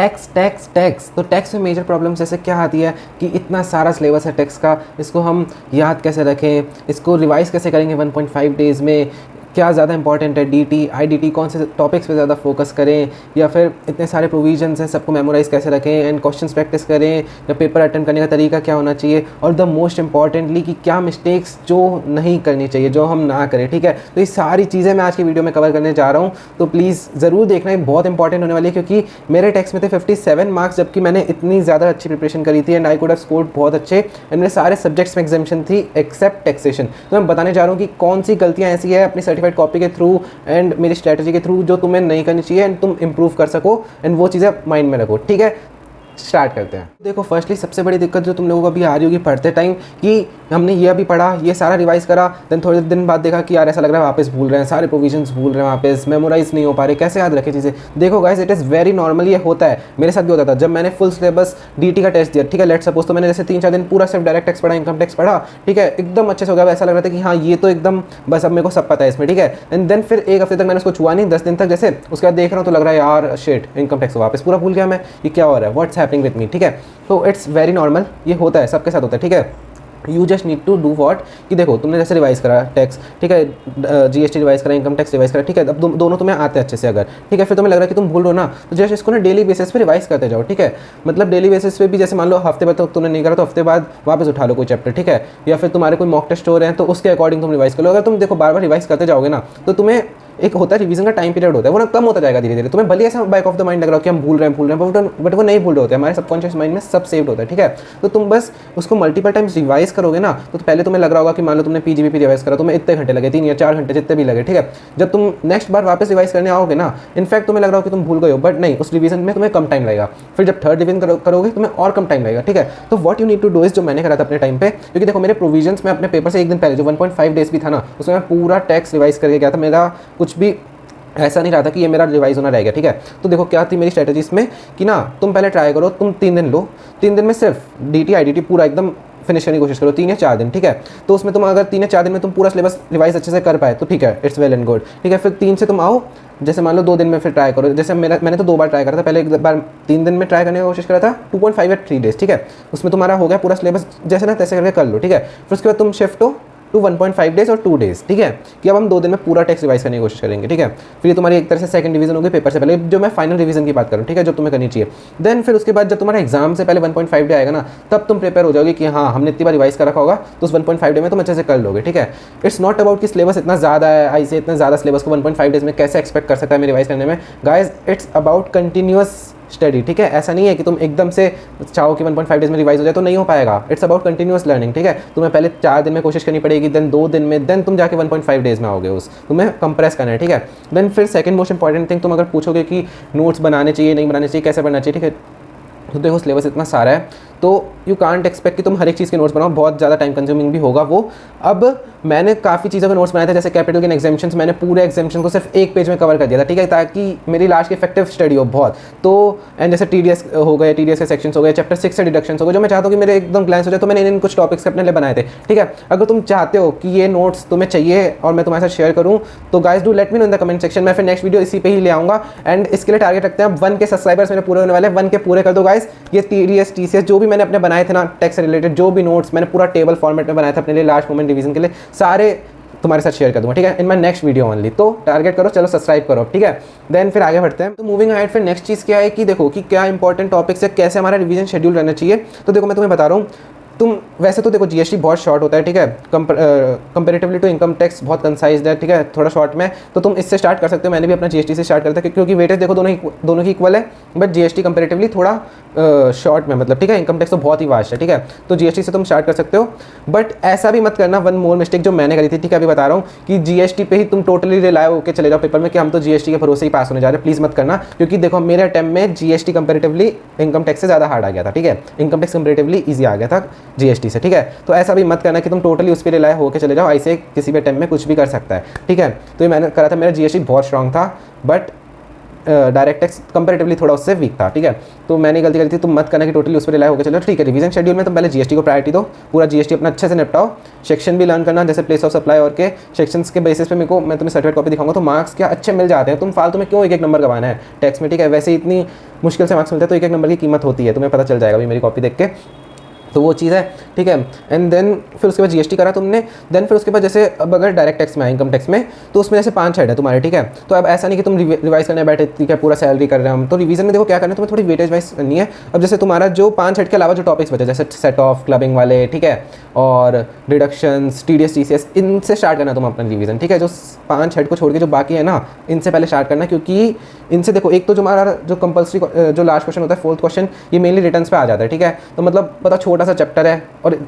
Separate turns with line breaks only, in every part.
Tax tax tax. तो tax में major problem जैसे क्या आती है कि इतना सारा सिलेबस है टैक्स का, इसको हम याद कैसे रखें, इसको रिवाइज़ कैसे करेंगे 1.5 डेज़ में, क्या ज़्यादा इंपॉर्टेंट है, डीटी आईडीटी कौन से टॉपिक्स पे ज़्यादा फोकस करें, या फिर इतने सारे प्रोविजंस हैं सबको मेमोराइज़ कैसे रखें, एंड क्वेश्चंस प्रैक्टिस करें, या पेपर अटेंड करने का तरीका क्या होना चाहिए, और द मोस्ट इंपॉर्टेंटली कि क्या मिस्टेक्स जो नहीं करनी चाहिए, जो हम ना करें। ठीक है, तो ये सारी चीज़ें मैं आज की वीडियो में कवर करने जा रहा हूँ, तो प्लीज़ ज़रूर देखना, ये बहुत इंपॉर्टेंट होने वाली है, क्योंकि मेरे टेक्स्ट में थे 57 मार्क्स, जबकि मैंने इतनी ज़्यादा अच्छी प्रिपरेशन करी थी and I could have scored बहुत अच्छे, एंड मेरे सारे सब्जेक्ट्स में एग्जामिशन थी एक्सेप्ट टैक्सेशन। तो मैं बताने जा रहा हूँ कि कौन सी गलतियाँ ऐसी है अपनी सर्टिफाइड कॉपी के थ्रू एंड मेरी स्ट्रैटेजी के थ्रू जो तुम्हें नहीं करनी चाहिए एंड तुम इंप्रूव कर सको, एंड वो चीज़ें माइंड में रखो। ठीक है, स्टार्ट करते हैं। देखो, फर्स्टली सबसे बड़ी दिक्कत जो तुम लोगों को अभी आ रही होगी पढ़ते टाइम, कि हमने ये अभी पढ़ा, ये सारा रिवाइज करा, देन थोड़े दिन बाद देखा कि यार ऐसा लग रहा है वापस भूल रहे हैं, सारे प्रोविजंस भूल रहे हैं, वापस मेमोराइज नहीं हो पा रहे, कैसे याद रखें चीज़ें। देखो guys, it is very normal, ये होता है, मेरे साथ भी होता था। जब मैंने फुल सिलेबस डीटी का टेस्ट दिया, ठीक है, लेट्स सपोज, तो मैंने जैसे 3-4 दिन पूरा सिर्फ डायरेक्ट टैक्स पढ़ा, इनकम टैक्स पढ़ा, ठीक है, एकदम अच्छे से हो गया, ऐसा लग रहा था कि हाँ ये तो एकदम बस अब मेरे को सब पता है इसमें। ठीक है, एंड देन फिर एक हफ्ते तक मैंने उसको छुआ नहीं, 10 दिन तक जैसे, उसके बाद देख रहा हूँ तो लग रहा है यार शिट, इनकम टैक्स वापस पूरा भूल गया मैं, ये क्या हो रहा है, व्हाट्स हैपनिंग विद मी। ठीक है, तो इट्स वेरी नॉर्मल, ये होता है, सबके साथ होता है। ठीक है, you just need to do what, कि देखो तुमने जैसे रिवाइज करा टैक्स, ठीक है, जीएसटी रिवाइज करा, इनकम टैक्स रिवाइज करा, ठीक है, अब दोनों तुम्हें आते हैं अच्छे से अगर, ठीक है, फिर तुम्हें लग रहा है कि तुम भूल रहे हो ना, तो जस्ट इसको ना डेली बेसिस पे रिवाइज करते जाओ। ठीक है, मतलब डेली बेसिस पे भी, जैसे मान लो हफ्ते बाद तो तुमने नहीं करा तो हफ्ते बाद वापस उठा लो कोई चैप्टर, ठीक है, या फिर तुम्हारे कोई मॉक टेस्ट हो रहे हैं तो उसके अकॉर्डिंग तुम रिवाइज कर लो। अगर तुम देखो बार बार रिवाइज करते जाओगे ना, तो तुम्हें एक होता है रिवीजन का टाइम पीरियड होता है, वो ना कम होता जाएगा धीरे धीरे। तुम्हें भले ऐसा बैक ऑफ द माइंड लग रहा हो कि हम भूल रहे हैं, बट वो नहीं भूल रहे होते, हमारे सबकॉन्शियस माइंड में सब सेव्ड होता है। ठीक है, तो तुम बस उसको मल्टीपल टाइम्स रिवाइज करोगे ना, तो पहले तुम्हें लग रहा होगा कि मान लो तुमने पीजीबीपी रिवाइज करा, तुम्हें इतने घंटे लगे, 3 या 4 घंटे जितने भी लगे। ठीक है, जब तुम नेक्स्ट बार वापस रिवाइज करने आओगे ना, इनफैक्ट तुम्हें लग रहा हो कि तुम भूल गए हो, बट नहीं, उस रिवीजन में तुम्हें कम टाइम लगेगा। फिर जब थर्ड रिवीजन करोगे तुम्हें और कम टाइम लगेगा। ठीक है, तो what you need to do is, जो मैंने करा था अपने टाइम पे, क्योंकि देखो मेरे प्रोविजंस में अपने पेपर से एक दिन पहले जो 1.5 डेज भी था ना, उसमें मैं पूरा टैक्स रिवाइज करके गया था, मेरा कुछ भी ऐसा नहीं रहा था कि ये मेरा रिवाइज होना रह गया। ठीक है, तो देखो क्या थी मेरी स्ट्रेटजी इसमें, कि ना तुम पहले ट्राई करो, तुम 3 दिन लो, 3 दिन में सिर्फ डीटी आईडीटी पूरा एकदम फिनिश करने की कोशिश करो, 3 या 4 दिन। ठीक है, तो उसमें तुम अगर 3 या 4 दिन में तुम पूरा सिलेबस रिवाइज अच्छे से कर पाए तो ठीक है, इट्स वेल एंड गुड। ठीक है, फिर 3 से तुम आओ, जैसे मान लो 2 दिन में फिर ट्राई करो, जैसे मैंने तो 2 बार ट्राई करा था, पहले एक बार 3 दिन में ट्राई करने की कोशिश करा था, 2.5 या 3 डेज। ठीक है, उसमें तुम्हारा हो गया पूरा सिलेबस, जैसे ना तैसे करके कर लो। ठीक है, फिर उसके बाद तुम शिफ्ट हो टू 1.5 डेज और 2 डेज। ठीक है, कि अब हम 2 दिन में पूरा टेक्स्ट रिवाइज करने की कोशिश करेंगे। ठीक है, फिर ये तुम्हारी एक तरह से सेकंड डिवीजन होगी पेपर से पहले, जो मैं फाइनल रिवीजन की बात करूँ। ठीक है, जो तुम्हें करनी चाहिए। देन फिर उसके बाद जब तुम्हारा एग्जाम से पहले 1.5 डे आएगा ना, तब तुम प्रिपेयर हो जाओगे कि हाँ हमने इतनी बार रिवाइज कर रखा होगा, तो उस 1.5 डे में तुम अच्छे से कर लोगे। ठीक है, इट्स नॉट अबाउट कि सिलेबस इतना ज़्यादा है, आई से इतना ज़्यादा सिलेबस को 1.5 डेज में कैसे एक्सपेक्ट कर सकता है मैं रिवाइज करने में। Guys, it's about continuous study. ठीक है, ऐसा नहीं है कि तुम एकदम से चाहो कि 1.5 डेज में रिवाइज हो जाए, तो नहीं हो पाएगा। It's about continuous learning. ठीक है, तुम्हें पहले 4 दिन में कोशिश करनी पड़ेगी, देन 2 दिन में, देन तुम जाके 1.5 डेज में आओगे, उस तुम्हें कंप्रेस करना है। ठीक है, देन फिर सेकंड मोस्ट इंपॉर्टेंट थिंग, तुम अगर पूछोगे कि नोट्स बनाने चाहिए नहीं बनाने चाहिए, कैसे बनना चाहिए। ठीक है, तो देखो सिलेबस इतना सारा है, तो यू कांट एक्सपेक्ट कि तुम हर एक चीज़ के नोट्स बनाओ, बहुत ज़्यादा टाइम कंज्यूमिंग भी होगा वो। अब मैंने काफ़ी चीज़ों के नोट्स बनाए थे, जैसे कैपिटल गेन एग्जामिशंस, मैंने पूरे एग्जामिशन को सिर्फ एक पेज में कवर कर दिया था। ठीक है, ताकि मेरी लास्ट की इफेक्टिव स्टडी हो बहुत। तो एंड जैसे टीडीएस हो गए, टीडीएस के सेक्शंस हो गए, चैप्टर 6 से डिडक्शंस हो गए, जो मैं चाहता हूँ कि मेरे एकदम ग्लैंस हो जाए, तो मैंने इन कुछ टॉपिक्स अपने लिए बनाए थे। ठीक है, अगर तुम चाहते हो कि ये नोट्स तुम्हें चाहिए और मैं तुम्हारे साथ शेयर करूँ, तो guys do let me know in the comment section, मैं फिर नेक्स्ट वीडियो इसी पे ही ले आऊँगा। एंड इसके लिए टारगेट रखते हैं 1 के सब्सक्राइबर्स मेरे पूरे होने वाले, 1 के पूरे कर दो गाइस। ये टीडीएस टीसीएस जो भी मैंने अपने बनाए थे ना टैक्स से रिलेटेड, जो भी नोट्स मैंने पूरा टेबल फॉर्मेट में बनाया था अपने लिए लास्ट मोमेंट रिवीजन के लिए, सारे तुम्हारे साथ शेयर कर दूंगा। ठीक है, in my next video only. तो टारगेट करो, चलो सब्सक्राइब करो। ठीक है, देन फिर आगे बढ़ते हैं। तो मूविंग अहेड, फिर नेक्स्ट चीज़ क्या है कि देखो कि क्या इंपॉर्टेंट टॉपिक्स है, कैसे हमारा रिवीजन शेड्यूल रहना चाहिए। तो देखो मैं तुम्हें बता रहा हूँ, तुम वैसे तो देखो जीएसटी बहुत शॉर्ट होता है। ठीक है, कंपेरेटिवली टू इनकम टैक्स बहुत कंसाइज्ड है। ठीक है, थोड़ा शॉर्ट में, तो तुम इससे स्टार्ट कर सकते हो। मैंने भी अपना जीएसटी से स्टार्ट करता है, क्योंकि वेटेज देखो दोनों की इक्वल है, बट जीएसटी कंपेरेटिवली थोड़ा शॉर्ट में, मतलब ठीक है, इनकम टैक्स तो बहुत ही वास्ट है। ठीक है, तो जीएसटी से तुम स्टार्ट कर सकते हो, बट ऐसा भी मत करना, वन मोर मिस्टेक जो मैंने करी थी। ठीक है, अभी बता रहा हूँ कि जीएसटी पे ही तुम टोटली रिलाय होकर चले जाओ पेपर में कि हम तो जीएसटी के भरोसे ही पास होने जा रहे हैं। प्लीज़ मत करना, क्योंकि देखो मेरे अटेम्प्ट में जीएसटी कंपेरेटिवली इनकम टैक्स से ज़्यादा हार्ड आ गया था। ठीक है, इनकम टैक्स कंपेरेटिवली ईजी आ गया था जीएसटी से। ठीक है, तो ऐसा भी मत करना कि तुम टोटली उस पर रिलाय होकर चले जाओ, ऐसे किसी भी अटेम्प्ट में कुछ भी कर सकता है। ठीक है, तो ये मैंने करा था, मेरा जीएसटी बहुत स्ट्रांग था, बट डायरेक्ट टैक्स कंपेरेटिवली थोड़ा उससे वीक था, ठीक है। तो मैंने गलती करी थी, तुम मत करना कि टोटली उस पर रिलाई होकर चलो, ठीक है। रिवीजन शेड्यूल में तुम पहले जीएसटी को प्रायोरिटी दो, पूरा जीएसटी अपना अच्छे से निपटाओ, सेक्शन भी लर्न करना, जैसे प्लेस ऑफ सप्लाई और के सेक्शंस के बेसिस पे मैं तुम्हें सर्टिफिकेट कॉपी दिखाऊंगा तो मार्क्स क्या अच्छे मिल जाते हैं। तुम फालतू में क्यों एक एक नंबर गवाना है टैक्स में, ठीक है। वैसे इतनी मुश्किल से मार्क्स मिलते हैं तो एक एक नंबर की कीमत होती है, तुम्हें पता चल जाएगा अभी मेरी कॉपी देख के। तो वो चीज़ है, ठीक है। एंड देन फिर उसके बाद जीएसटी करा तुमने, देन फिर उसके बाद जैसे अब अगर डायरेक्ट टैक्स में आए, इनकम टैक्स में, तो उसमें जैसे 5 हेड है तुम्हारे, ठीक है। तो अब ऐसा नहीं कि तुम रिवाइज करने बैठे, ठीक है, पूरा सैलरी कर रहे हैं हम, तो रिवीजन में देखो क्या करना है, तुम्हें थोड़ी वेटेज वाइज करनी है। अब जैसे तुम्हारा जो 5 हेड के अलावा जो टॉपिक्स बचे, जैसे सेट ऑफ, क्लबिंग वाले, ठीक है, और डिडक्शंस, टीडीएस, टीसीएस, इनसे स्टार्ट करना तुम अपना रिवीजन, ठीक है। जो 5 हेड को छोड़ के जो बाकी है ना, इनसे पहले स्टार्ट करना, क्योंकि इनसे देखो एक तो जो हमारा जो कंपल्सरी जो लास्ट क्वेश्चन होता है, 4th क्वेश्चन, ये मेनली रिटर्न्स पे आ जाता है, ठीक है। तो मतलब पता छोटा सा चैप्टर है और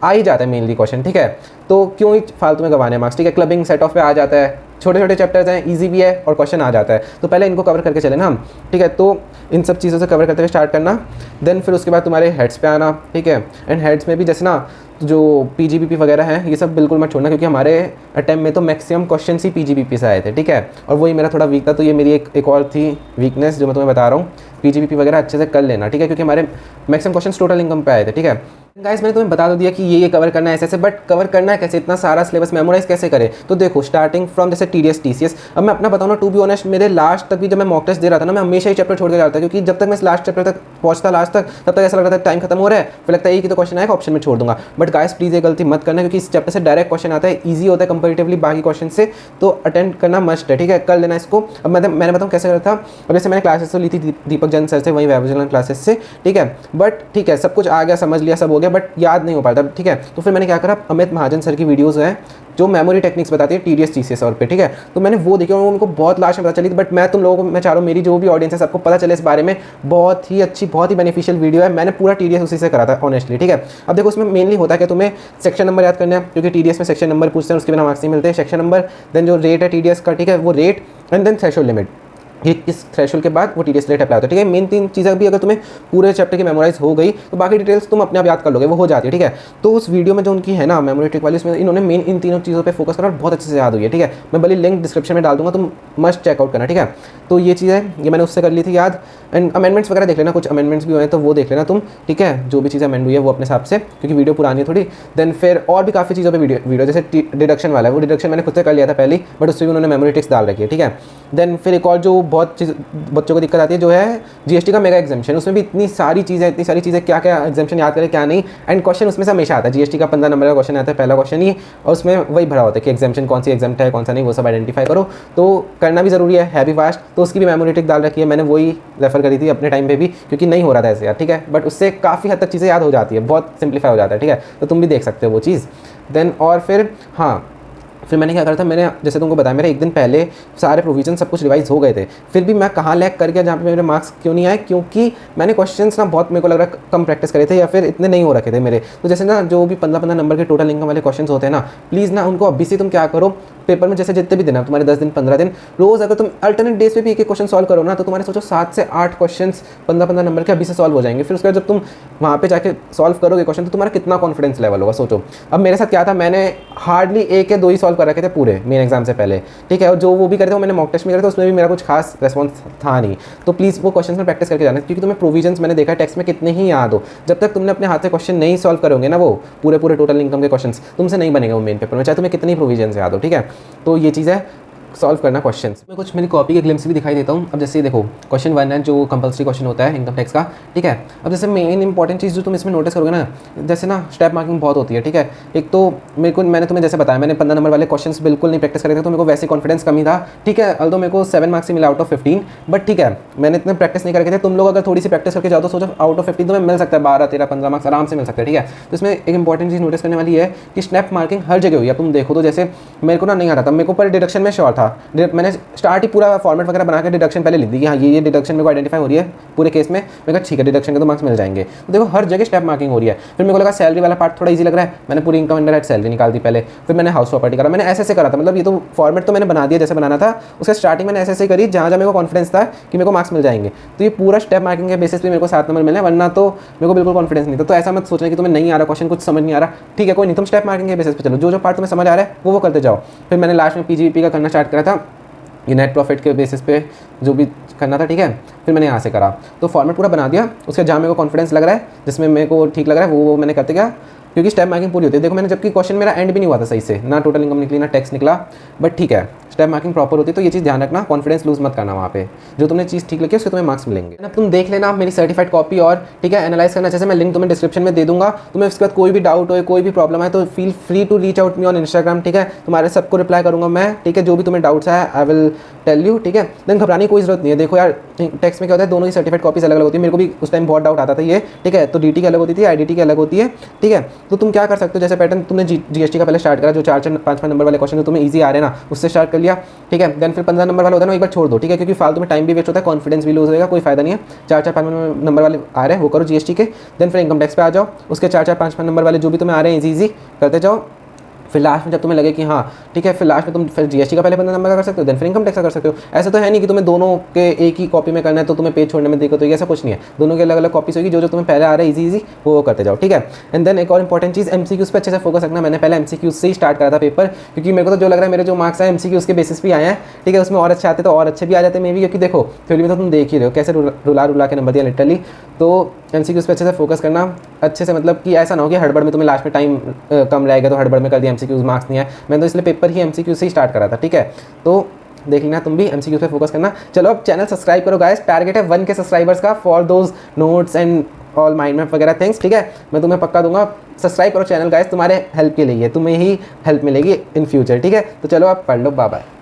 आ ही जाता है मेनली क्वेश्चन, ठीक है। तो क्यों ही फालतू में गवाने मार्क्स, ठीक है। क्लबिंग सेट ऑफ पे आ जाता है, छोटे छोटे चैप्टर्स हैं, इजी भी है और क्वेश्चन आ जाता है, तो पहले इनको कवर करके चले ना हम, ठीक है। तो इन सब चीज़ों से कवर करते हुए स्टार्ट करना, देन फिर उसके बाद तुम्हारे हेड्स पे आना, ठीक है। एंड हेड्स में भी जैसे ना जो पीजीबीपी वगैरह हैं, ये सब बिल्कुल मत छोड़ना, क्योंकि हमारे अटेम्प्ट में तो मैक्सिमम क्वेश्चन ही पीजीबीपी से आए थे, ठीक है। और वही मेरा थोड़ा वीक था, तो ये मेरी एक और थी वीकनेस जो मैं तुम्हें बता रहा हूँ। पीजीबीपी वगैरह अच्छे से कर लेना, ठीक है, क्योंकि हमारे मैक्सिमम क्वेश्चन टोटल इनकम पे आए थे, ठीक है। गाइस मैंने तुम्हें बता तो दिया कि ये कवर करना है ऐसे, बट कवर करना है कैसे, इतना सारा सिलेबस मेमोराइज कैसे करें। तो देखो स्टार्टिंग फ्रॉम जैसे टीडीएस, टीसीएस, अब मैं अपना बताऊँ ना, टू बी ऑनेस्ट, मेरे लास्ट तक भी जब मैं मॉक टेस्ट दे रहा था ना, मैं हमेशा ही चैप्टर छोड़ के जाता था, क्योंकि जब तक मैं लास्ट चैप्टर तक पहुंचता लास्ट तक, तब तक ऐसा लग रहा था टाइम खत्म हो रहा है, फिर लगता है एक ही तो क्वेश्चन आएगा, ऑप्शन में छोड़ दूंगा। बट गाइस प्लीज़ ये गलती मत करना, क्योंकि इस चैप्टर से डायरेक्ट क्वेश्चन आता है, ईजी होता है कंपेरेटिवली बाकी क्वेश्चन से, तो अटेंड करना मस्ट है, ठीक है, कर लेना इसको। अब मैंने बताऊँ कैसे करता था। अब जैसे मैंने क्लासेस तो ली थी दीपक जैन सर से, वही वेब क्लासेस से, ठीक है। बट ठीक है, सब कुछ आ गया, समझ लिया, सब हो गया, बट याद नहीं हो पाता, ठीक है। तो फिर मैंने क्या करा, अमित महाजन सर की वीडियोस हैं जो मेमोरी टेक्निक्स बताती है टीडीएस, टीसीएस और पे, ठीक है। तो मैंने वो देखी और उनको बहुत लास्ट में पता चली, बट मैं तुम लोगों को, मैं चाह रहा हूँ मेरी जो भी ऑडियंस है सबको पता चले इस बारे में। बहुत ही अच्छी, बहुत ही बेनिफिशियल वीडियो है, मैंने पूरा टीडीएस उसी से करा था ऑनेस्टली, ठीक है। अब देखो उसमें मेनली होता है कि तुम्हें सेक्शन नंबर याद करना है, क्योंकि टीडीएस में सेक्शन नंबर पूछते हैं, उसके बिना मार्क्स नहीं मिलते। सेक्शन नंबर, देन जो रेट है टीडीएस का, ठीक है, वो rate, and then threshold limit, इस थ्रेशोल्ड के बाद वो टीडीएस रेट अप्लाई होता है, ठीक है। मेन 3 चीज़ें भी अगर तुम्हें पूरे चैप्टर की मेमोराइज हो गई तो बाकी डिटेल्स तुम अपने आप याद कर लोगे, वो हो जाती है, ठीक है। तो उस वीडियो में जो उनकी है ना मेमोरी ट्रिक वाली, उसमें इन्होंने मेन इन तीनों चीज़ों पे फोकस करा और बहुत अच्छे से याद हुई है, ठीक है। मैं भले लिंक डिस्क्रिप्शन में डाल दूंगा, तुम मस्ट चेकआउट करना, ठीक है। तो ये चीज़ है, ये मैंने उससे कर ली थी याद। एंड अमेंडमेंट्स वगैरह देख लेना, कुछ अमेंडमेंट्स भी हुए हैं तो वो देख लेना तुम, ठीक है, जो भी चीज़ अमेंड हुई है वो अपने हिसाब से, क्योंकि वीडियो पुरानी है थोड़ी। देन फिर और भी काफ़ी चीज़ों पर वीडियो जैसे डिडक्शन वाला है, वो डिडक्शन मैंने खुद से कर लिया था पहले, बट उससे भी उन्होंने मेमोरी ट्रिक्स डाल रखी है, ठीक है। देन फिर एक और जो बहुत चीज़ बच्चों को दिक्कत आती है, जो है जीएसटी का मेगा एग्जाम्शन, उसमें भी इतनी सारी चीज़ें, क्या क्या एग्जाम्शन याद करें क्या नहीं। एंड क्वेश्चन उसमें से हमेशा आता है, जीएसटी का 15 नंबर का क्वेश्चन आता है, पहला क्वेश्चन ही, और उसमें वही भरा होता है कि एग्जाम्शन कौन सी एग्जाम्ट है, कौन सा नहीं, वो सब आइडेंटिफाई करो। तो करना भी जरूरी है भी फास्ट, तो उसकी भी मेमोरी ट्रिक डाल रखी है, मैंने वही रेफर करी थी अपने टाइम पे भी, क्योंकि नहीं हो रहा था ऐसे यार, ठीक है। बट उससे काफ़ी हद तक चीज़ें याद हो जाती है, बहुत सिंप्लीफाई हो जाता है, ठीक है। तो तुम भी देख सकते हो वो चीज़। देन और फिर मैंने क्या करा था, मैंने जैसे तुमको बताया, मेरे एक दिन पहले सारे प्रोविजन सब कुछ रिवाइज हो गए थे, फिर भी मैं कहाँ लैग कर गया जहाँ पे मेरे मार्क्स क्यों नहीं आए, क्योंकि मैंने क्वेश्चंस ना बहुत, मेरे को लग रहा है कम प्रैक्टिस करे थे, या फिर इतने नहीं हो रखे थे मेरे। तो जैसे ना जो भी 15-15 नंबर के टोटल इनकम वाले क्वेश्चन होते हैं ना, प्लीज़ ना उनको अभी से तुम क्या करो, पेपर में जैसे जितने भी दिन है तुम्हारे 10 दिन 15 दिन, रोज़ अगर तुम अल्टरनेट डेज पे भी एक क्वेश्चन सॉल्व करो ना, तो तुम्हारे सोचो 7 से 8 क्वेश्चन 15-15 नंबर के अभी से सॉल्व हो जाएंगे। फिर उसके बाद जब तुम वहाँ पे जाके सॉल्व करोगे क्वेश्चन, तो तुम्हारा कितना कॉन्फिडेंस लेवल होगा सोचो। अब मेरे साथ क्या था, मैंने हार्डली 1 या 2 ही सॉल्व कर रखे थे पूरे मेन एग्जाम से पहले, ठीक है। और जो वो भी करते हो, मैंने मॉक टेस्ट में करे थे, उसमें भी मेरा कुछ खास रेस्पॉन्स था नहीं। तो प्लीज़ वो क्वेश्चन में प्रैक्टिस करके जाना, क्योंकि तुम्हें प्रोविजंस मैंने देखा टेक्स्ट में कितने ही याद हो, जब तक तुमने अपने हाथ से क्वेश्चन नहीं सॉल्व करोगे ना, वो पूरे टोटल इनकम के क्वेश्चन तुमसे नहीं बनेगा वो मेन पेपर में, चाहे तुम्हें कितनी प्रोविजंस याद हो, ठीक है। तो ये चीज़ है, सॉल्व करना क्वेश्चंस। मैं कुछ मेरी कॉपी के ग्लिम्स भी दिखाई देता हूँ। अब जैसे देखो क्वेश्चन 1 है जो कंपलसरी क्वेश्चन होता है इनकम टैक्स का, ठीक है। अब जैसे मेन इंपॉर्टेंट चीज़ जो तुम इसमें नोटिस करोगे ना, जैसे ना स्टेप मार्किंग बहुत होती है, ठीक है। एक तो मैंने तुम्हें जैसे बताया, मैंने 15 नंबर वाले क्वेश्चंस बिल्कुल नहीं प्रैक्टिस करे थे, तो मेरे को वैसे कॉन्फिडेंस कमी था, ठीक है। अल्दो मेरे को 7 मार्क्स ही मिला आउट ऑफ 15, बट ठीक है, मैंने इतने प्रैक्टिस नहीं करके थे। तुम लोग अगर थोड़ी सी प्रैक्टिस करके जाओ तो सोचो आउट ऑफ 15 तो मिल सकता है 12, 13, 15 मार्क्स आराम से मिल सकता है, ठीक है। तो इसमें एक इंपॉर्टेंट चीज़ नोटिस करने वाली है कि स्नैप मार्किंग हर जगह हुई है। तुम देखो तो जैसे मेरे को ना नहीं आता था, मेरे को पर डिडक्शन में श्योर था, मैंने स्टार्ट ही पूरा फॉर्मेट वगैरह बना के डिडक्शन पहले लिख दी कि हाँ ये डिडक्शन मेरे को आइडेंटिफाई हो रही है पूरे केस में। मैं कहा ठीक है, डिडक्शन के तो मार्क्स मिल जाएंगे। तो देखो हर जगह स्टेप मार्किंग हो रही है। फिर मेरे को लगा सैलरी वाला पार्ट थोड़ा इजी लग रहा है, मैंने पूरी इनकम अंडर सैलरी निकाल दी पहले। फिर मैंने हाउस प्रॉपर्टी करा, मैंने ऐसे करा था, मतलब ये तो फॉर्मेट तो मैंने बना दिया जैसे बनाना था, उसके स्टार्टिंग मैंने ऐसे करी जहाँ मेरे को कॉन्फिडेंस था कि मेरे को मार्क्स मिल जाएंगे। तो ये पूरा स्टेप मार्किंग के बेसिस पे मेरे को 7 नंबर मिले, वरना तो मेरे को बिल्कुल कॉन्फिडेंस नहीं था। तो ऐसा मत सोचना कि तुम्हें नहीं आ रहा क्वेश्चन, कुछ समझ नहीं आ रहा, ठीक है कोई नहीं, तुम स्टेप मार्किंग के बेसिस पे चलो, जो पार्ट तुम्हें समझ आ रहा है वो करते जाओ। फिर मैंने लास्ट में पीजीबीपी का करना स्टार्ट करा था। ये नेट प्रॉफिट के बेसिस पे जो भी करना था, ठीक है। फिर मैंने यहाँ से करा, तो फॉर्मेट पूरा बना दिया। उसके जहाँ मेरे को कॉन्फिडेंस लग रहा है, जिसमें मेरे को ठीक लग रहा है, वो मैंने करते गया, क्योंकि स्टेप मार्किंग पूरी होती है। देखो मैंने जबकि क्वेश्चन मेरा एंड भी नहीं हुआ था सही से, ना टोटल इनकम निकली ना टैक्स निकला, बट ठीक है स्टेप मार्किंग प्रॉपर होती है। तो ये चीज़ ध्यान रखना, कॉन्फिडेंस लूज मत करना वहाँ पे। जो तुमने चीज़ ठीक लगी उससे तुम्हें मार्क्स मिलेंगे। अब तुम देख लेना मेरी सर्टिफाइड कॉपी और ठीक है एनालाइज करना। जैसे मैं लिंक तुम्हें डिस्क्रिप्शन में दे दूंगा। तुम्हें उसके बाद कोई भी डाउट हो, कोई भी प्रॉब्लम है तो feel free to reach out me on Instagram, ठीक है। तुम्हारे सबको रिप्लाई करूँगा मैं, ठीक है। जो भी तुम्हें डाउट्स है आई विल टेल यू, ठीक है। देन घबराने की कोई जरूरत नहीं है। देखो यार टैक्स में क्या होता है, दोनों ही सर्टिफाइड कॉपीज अलग अलग होती है। मेरे को भी उस टाइम बहुत डाउट आता था ये, ठीक है। तो डीटी की अलग होती थी, आईडीटी की अलग होती है, ठीक है। तो तुम क्या कर सकते हो, जैसे पैटर्न तुमने जीएसटी का पहले स्टार्ट करा, जो 4-5 नंबर वाले क्वेश्चन तुम्हें ईजी आ रहे हैं ना, उससे स्टार्ट कर लिया, ठीक है। देन फिर 15 नंबर वाला होता है ना, एक बार छोड़ दो, ठीक है, क्योंकि फालतू में टाइम भी वेस्ट होता है, कॉन्फिडेंस भी लूज होगा, कोई फायदा नहीं है। 4-5 नंबर वाले आ रहे हैं वो करो जीएसटी के। देन फिर इनकम टैक्स पे आ जाओ, उसके 4-5 नंबर वाले जो भी तुम्हें आ रहे हैं इजी करते जाओ। फिर लास्ट में जब तुम्हें लगे कि हाँ ठीक है, फिर लास्ट में तुम फिर जीएसटी का पहले 15 नंबर का कर सकते हो, देन फिर इनकम टैक्स का कर सकते हो। ऐसा तो है नहीं कि तुम्हें दोनों के एक ही कॉपी में करना है तो तुम्हें पेज छोड़ने में दिक्कत होगी, ऐसा कुछ नहीं है। दोनों के अलग अलग कॉपीज होगी, जो तुम्हें पहले आ रहा है इजी वो करते जाओ, ठीक है। एंड देन एक और इंपॉर्टेंट चीज़, एमसीक्यूज पे अच्छे से फोकस रखना। मैंने पहले एमसीक्यूज से ही स्टार्ट करा था पेपर, क्योंकि मेरे को तो जो लग रहा है मेरे जो मार्क्स हैं एमसीक्यूज के बेसिस पे आए हैं, ठीक है। उसमें और अच्छे आते तो और अच्छे भी आ जाते मे भी, क्योंकि देखो थ्योरी में तो तुम देख ही रहे हो कैसे रुला के नंबर दिया लिटरली। तो एमसीक्यूज पे अच्छे से फोकस करना, अच्छे से, मतलब कि ऐसा ना हो कि हड़बड़ में तुम्हें लास्ट में टाइम कम रहेगा तो हड़बड़ में कर दिया एमसीक्यूज, मार्क्स नहीं है। मैंने तो इसलिए पेपर ही एमसीक्यू से ही स्टार्ट करा था, ठीक है। तो देख लेना तुम भी एमसीक्यू पे फोकस करना। चलो अब चैनल सब्सक्राइब करो गाइस, टारगेट है 1K सब्सक्राइबर्स का for those notes and all mind map वगैरह थिंग्स, ठीक है। मैं तुम्हें पक्का दूंगा, सब्सक्राइब करो चैनल गाइस, तुम्हारे हेल्प के लिए, तुम्हें ही हेल्प मिलेगी इन फ्यूचर, ठीक है। तो चलो आप पढ़ लो, बाय बाय।